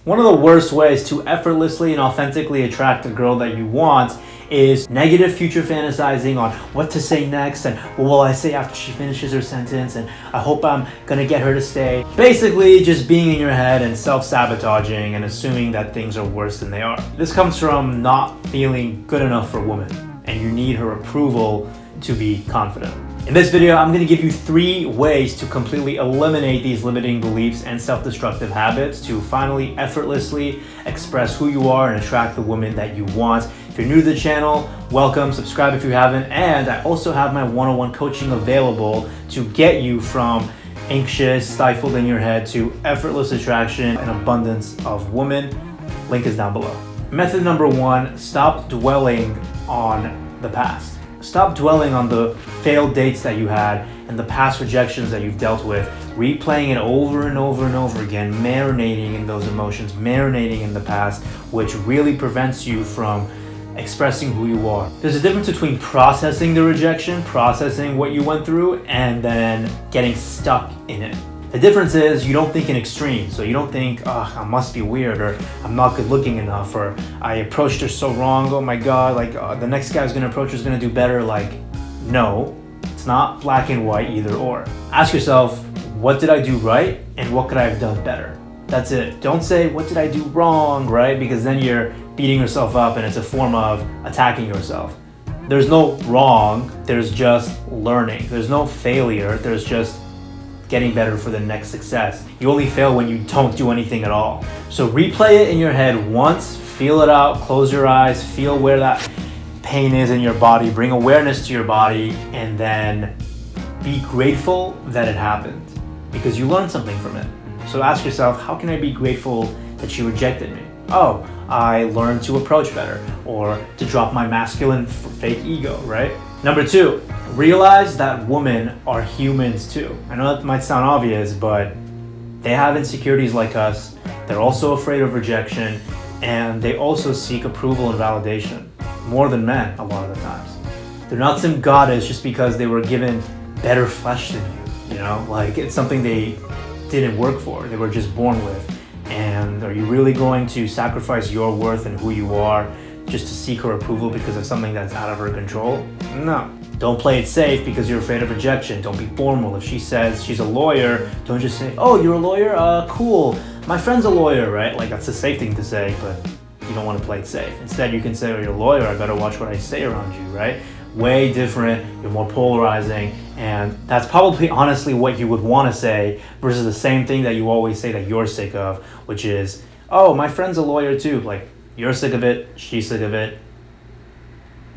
One of the worst ways to effortlessly and authentically attract the girl that you want is negative future fantasizing on what to say next and what will I say after she finishes her sentence and I hope I'm gonna get her to stay. Basically just being in your head and self-sabotaging and assuming that things are worse than they are. This comes from not feeling good enough for a woman and you need her approval to be confident. In this video, I'm going to give you 3 ways to completely eliminate these limiting beliefs and self-destructive habits to finally effortlessly express who you are and attract the woman that you want. If you're new to the channel, welcome, subscribe if you haven't, and I also have my one-on-one coaching available to get you from anxious, stifled in your head to effortless attraction and abundance of women. Link is down below. Method number 1, stop dwelling on the past. Stop dwelling on the failed dates that you had and the past rejections that you've dealt with, replaying it over and over and over again, marinating in those emotions, marinating in the past, which really prevents you from expressing who you are. There's a difference between processing the rejection, processing what you went through, and then getting stuck in it. The difference is you don't think in extremes. So you don't think, oh, I must be weird, or I'm not good looking enough, or I approached her so wrong, oh my God, like the next guy's gonna approach her is gonna do better. Like, no, it's not black and white, either or. Ask yourself, what did I do right? And what could I have done better? That's it. Don't say, what did I do wrong, right? Because then you're beating yourself up and it's a form of attacking yourself. There's no wrong, there's just learning. There's no failure, there's just getting better for the next success. You only fail when you don't do anything at all. So replay it in your head once, feel it out, close your eyes, feel where that pain is in your body, bring awareness to your body, and then be grateful that it happened because you learned something from it. So ask yourself, how can I be grateful that she rejected me? Oh, I learned to approach better, or to drop my masculine fake ego, right? Number 2, realize that women are humans too. I know that might sound obvious, but they have insecurities like us. They're also afraid of rejection, and they also seek approval and validation more than men a lot of the times. They're not some goddess just because they were given better flesh than you, like it's something they didn't work for, they were just born with. And are you really going to sacrifice your worth and who you are just to seek her approval because of something that's out of her control? No. Don't play it safe because you're afraid of rejection. Don't be formal. If she says she's a lawyer, don't just say, oh, you're a lawyer? Cool. My friend's a lawyer, right? Like that's a safe thing to say, but you don't want to play it safe. Instead, you can say, oh, you're a lawyer. I better watch what I say around you, right? Way different. You're more polarizing. And that's probably honestly what you would want to say versus the same thing that you always say that you're sick of, which is, oh, my friend's a lawyer too. Like, you're sick of it, she's sick of it,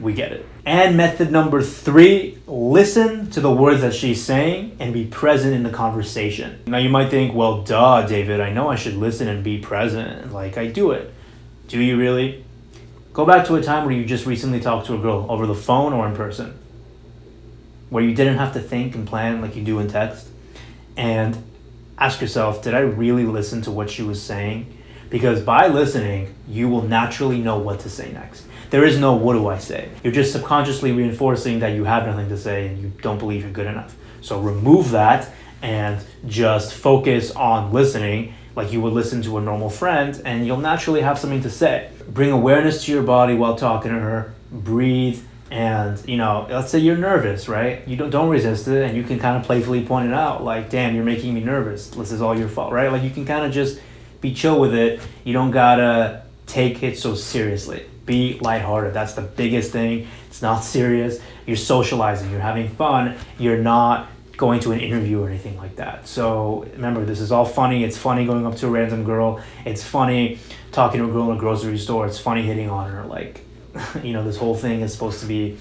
we get it. And method number 3, listen to the words that she's saying and be present in the conversation. Now you might think, well, duh, David, I know I should listen and be present. Like, I do it. Do you really? Go back to a time where you just recently talked to a girl over the phone or in person, where you didn't have to think and plan like you do in text, and ask yourself, did I really listen to what she was saying? Because by listening, you will naturally know what to say next. There is no what do I say. You're just subconsciously reinforcing that you have nothing to say and you don't believe you're good enough. So remove that and just focus on listening like you would listen to a normal friend, and you'll naturally have something to say. Bring awareness to your body while talking to her, breathe, and let's say you're nervous, right? You don't resist it, and you can kind of playfully point it out, like, damn, you're making me nervous. This is all your fault, right? Like you can kind of just be chill with it. You don't gotta take it so seriously. Be lighthearted. That's the biggest thing. It's not serious. You're socializing. You're having fun. You're not going to an interview or anything like that. So remember, this is all funny. It's funny going up to a random girl. It's funny talking to a girl in a grocery store. It's funny hitting on her. Like, this whole thing is supposed to be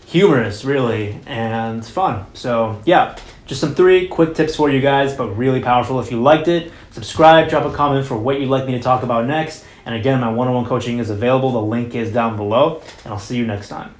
humorous, really, and fun. So yeah, just some 3 quick tips for you guys, but really powerful. If you liked it, subscribe, drop a comment for what you'd like me to talk about next. And again, my one-on-one coaching is available. The link is down below, and I'll see you next time.